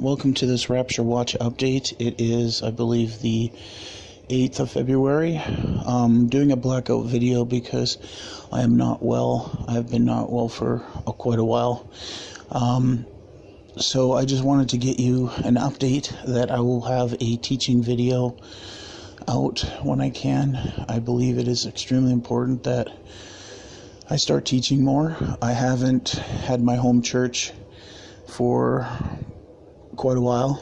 Welcome to this Rapture Watch update. It is, I believe, the 8th of February. Doing a blackout video because I am not well. I've been not well for quite a while. So I just wanted to get you an update that I will have a teaching video out when I can. I believe it is extremely important that I start teaching more. I haven't had my home church for quite a while,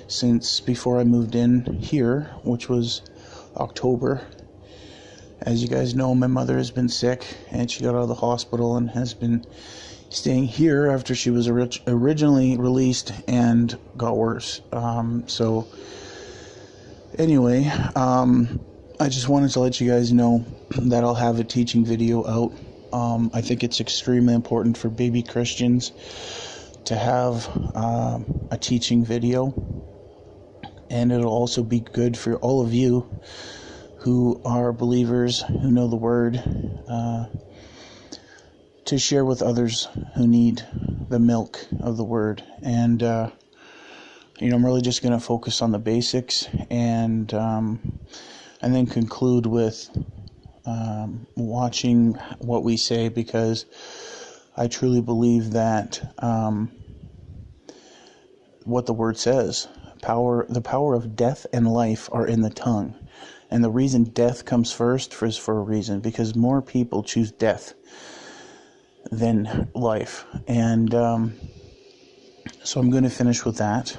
since before I moved in here, which was October. As you guys know, my mother has been sick and she got out of the hospital and has been staying here after she was originally released and got worse. So anyway, I just wanted to let you guys know that I'll have a teaching video out. I think it's extremely important for baby Christians to have a teaching video, and it'll also be good for all of you who are believers, who know the Word, to share with others who need the milk of the Word. And I'm really just going to focus on the basics and then conclude with watching what we say, because I truly believe that what the Word says, the power of death and life are in the tongue. And the reason death comes first is for a reason, because more people choose death than life. And so I'm going to finish with that.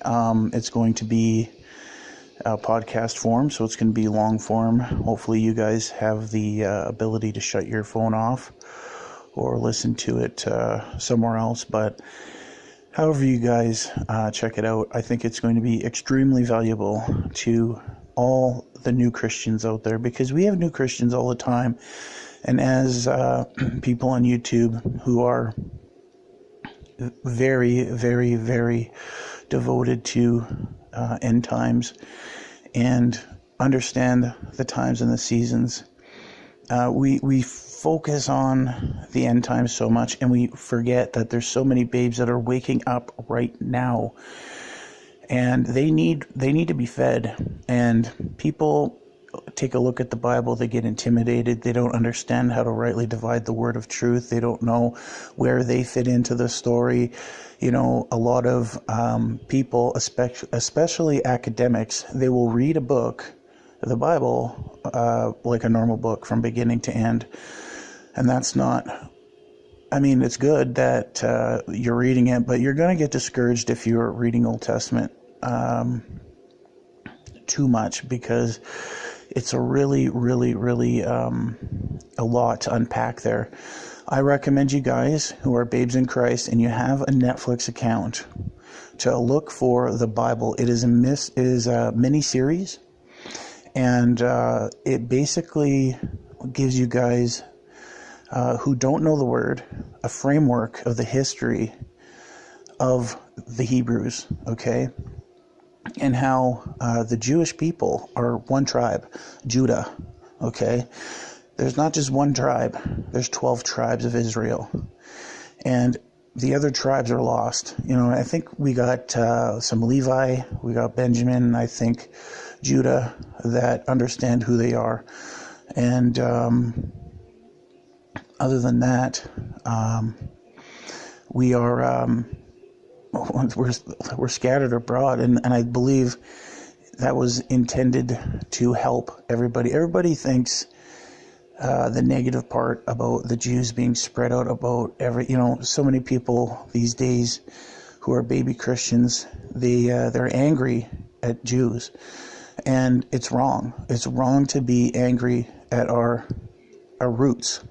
It's going to be a podcast form, so it's going to be long form. Hopefully you guys have the ability to shut your phone off or listen to it somewhere else, but however you guys check it out, I think it's going to be extremely valuable to all the new Christians out there, because we have new Christians all the time. And as people on YouTube who are very, very, very devoted to end times and understand the times and the seasons, we focus on the end times so much, and we forget that there's so many babes that are waking up right now, and they need to be fed. And people take a look at the Bible, they get intimidated, they don't understand how to rightly divide the word of truth, they don't know where they fit into the story. A lot of people, especially academics, they will read a book, the Bible, like a normal book from beginning to end. And that's not, it's good that you're reading it, but you're going to get discouraged if you're reading Old Testament too much, because it's a really, really, really a lot to unpack there. I recommend you guys who are babes in Christ and you have a Netflix account to look for the Bible. It is a mini series, and it basically gives you guys who don't know the Word a framework of the history of the Hebrews, okay? And how the Jewish people are one tribe, Judah, okay? There's not just one tribe, there's 12 tribes of Israel. And the other tribes are lost. I think we got some Levi, we got Benjamin, I think Judah, that understand who they are. And other than that, we are we're scattered abroad, and I believe that was intended to help everybody. Everybody thinks the negative part about the Jews being spread out about so many people these days who are baby Christians, they're angry at Jews, and it's wrong. It's wrong to be angry at our roots.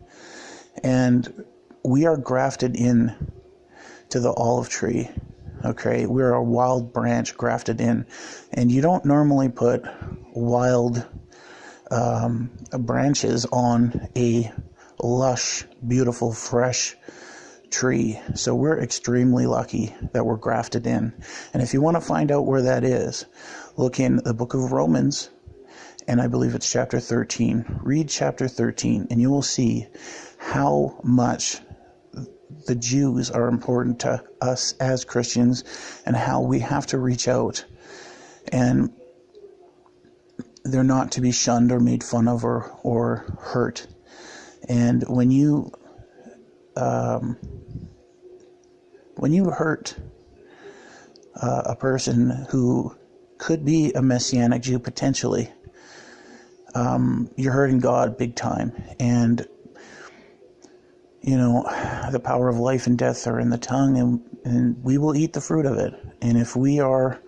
And we are grafted in to the olive tree, okay? We're a wild branch grafted in. And you don't normally put wild branches on a lush, beautiful, fresh tree. So we're extremely lucky that we're grafted in. And if you want to find out where that is, look in the book of Romans, and I believe it's chapter 13. Read chapter 13, and you will see how much the Jews are important to us as Christians, and how we have to reach out, and they're not to be shunned or made fun of or hurt. And when you hurt a person who could be a Messianic Jew potentially, you're hurting God big time. And the power of life and death are in the tongue, and we will eat the fruit of it. And if we are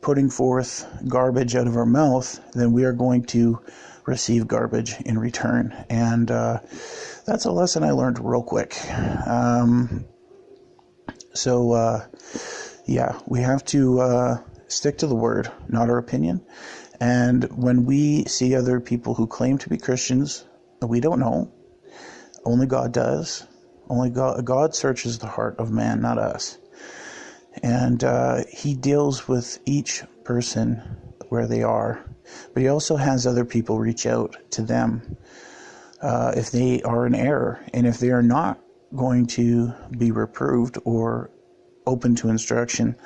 putting forth garbage out of our mouth, then we are going to receive garbage in return. And that's a lesson I learned real quick. We have to stick to the word, not our opinion. And when we see other people who claim to be Christians, we don't know. Only God does. Only God searches the heart of man, not us. And he deals with each person where they are. But he also has other people reach out to them if they are in error. And if they are not going to be reproved or open to instruction,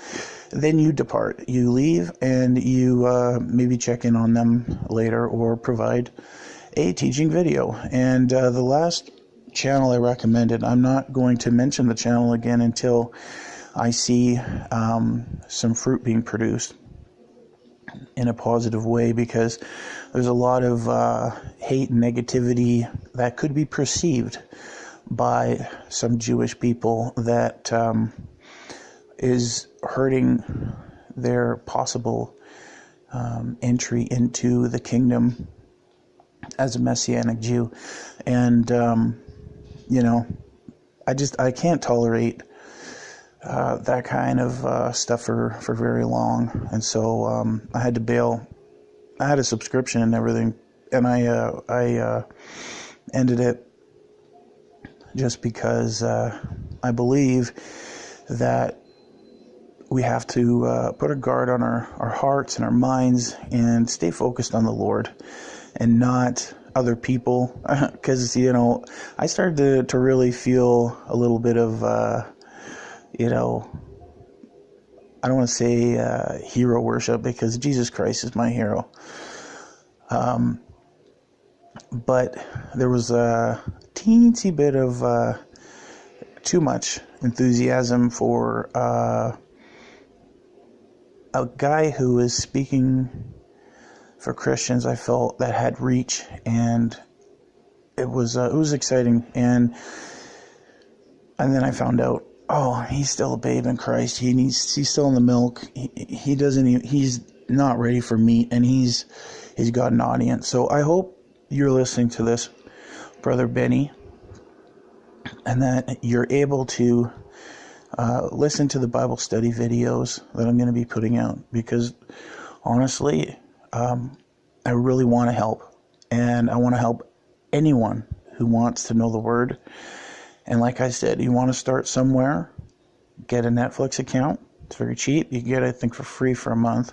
then you depart. You leave, and you maybe check in on them later or provide a teaching video. And the last channel I recommended, I'm not going to mention the channel again until I see some fruit being produced in a positive way, because there's a lot of hate and negativity that could be perceived by some Jewish people that is hurting their possible entry into the kingdom as a Messianic Jew. And I can't tolerate that kind of stuff for very long. And so I had to bail. I had a subscription and everything, and I ended it just because I believe that we have to put a guard on our hearts and our minds and stay focused on the Lord and not other people. Because, I started to really feel a little bit of, I don't want to say hero worship, because Jesus Christ is my hero. But there was a teensy bit of too much enthusiasm for a guy who was speaking for Christians, I felt, that had reach, and it was exciting. And then I found out, he's still a babe in Christ. He's still in the milk. He's not ready for meat, and he's got an audience. So I hope you're listening to this, Brother Benny, and that you're able to listen to the Bible study videos that I'm going to be putting out, because honestly, I really want to help, and I want to help anyone who wants to know the Word. And like I said, you want to start somewhere, get a Netflix account. It's very cheap. You can get it, I think, for free for a month.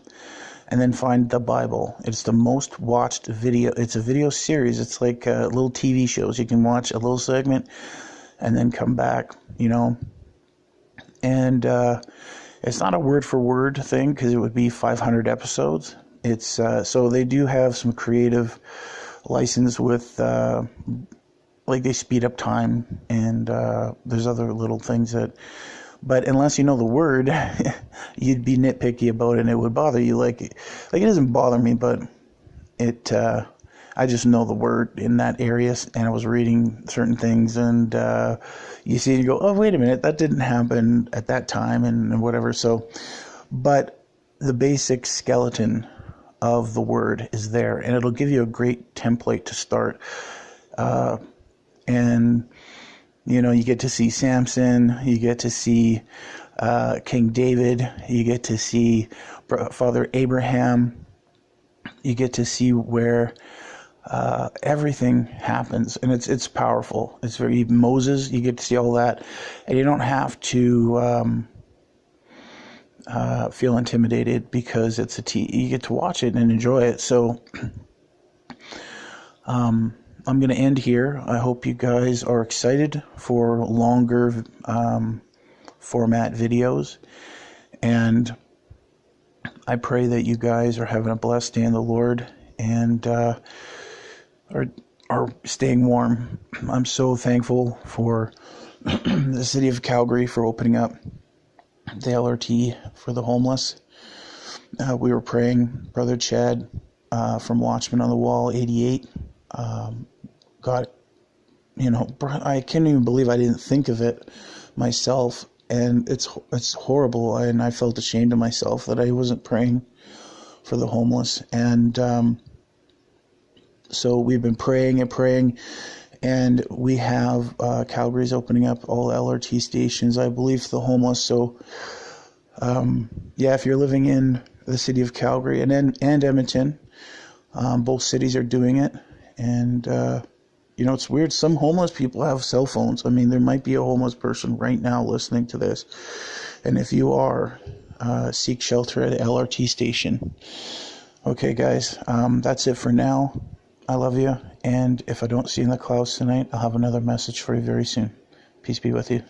And then find the Bible. It's the most watched video. It's a video series. It's like little TV shows. You can watch a little segment and then come back, And it's not a word-for-word thing, because it would be 500 episodes. It's so they do have some creative license with... like they speed up time, and there's other little things that, but unless you know the word, you'd be nitpicky about it, and it would bother you. Like it doesn't bother me, but I just know the word in that area, and I was reading certain things, and you see it, and you go, oh, wait a minute, that didn't happen at that time, and whatever. So, but the basic skeleton of the word is there, and it'll give you a great template to start. And, you get to see Samson, you get to see King David, you get to see Father Abraham, you get to see where everything happens, and it's powerful. It's very Moses, you get to see all that, and you don't have to feel intimidated, because you get to watch it and enjoy it. So, I'm going to end here. I hope you guys are excited for longer format videos, and I pray that you guys are having a blessed day in the Lord and are staying warm. I'm so thankful for the city of Calgary for opening up the LRT for the homeless. We were praying, Brother Chad from Watchman on the Wall 88 got, I can't even believe I didn't think of it myself, and it's horrible, and I felt ashamed of myself that I wasn't praying for the homeless. And so we've been praying, and we have Calgary's opening up all LRT stations, I believe, for the homeless. So if you're living in the city of Calgary and Edmonton, both cities are doing it. And it's weird, some homeless people have cell phones. I mean, there might be a homeless person right now listening to this, and if you are, seek shelter at the LRT station. Okay, guys, that's it for now. I love you, and if I don't see you in the clouds tonight, I'll have another message for you very soon. Peace be with you.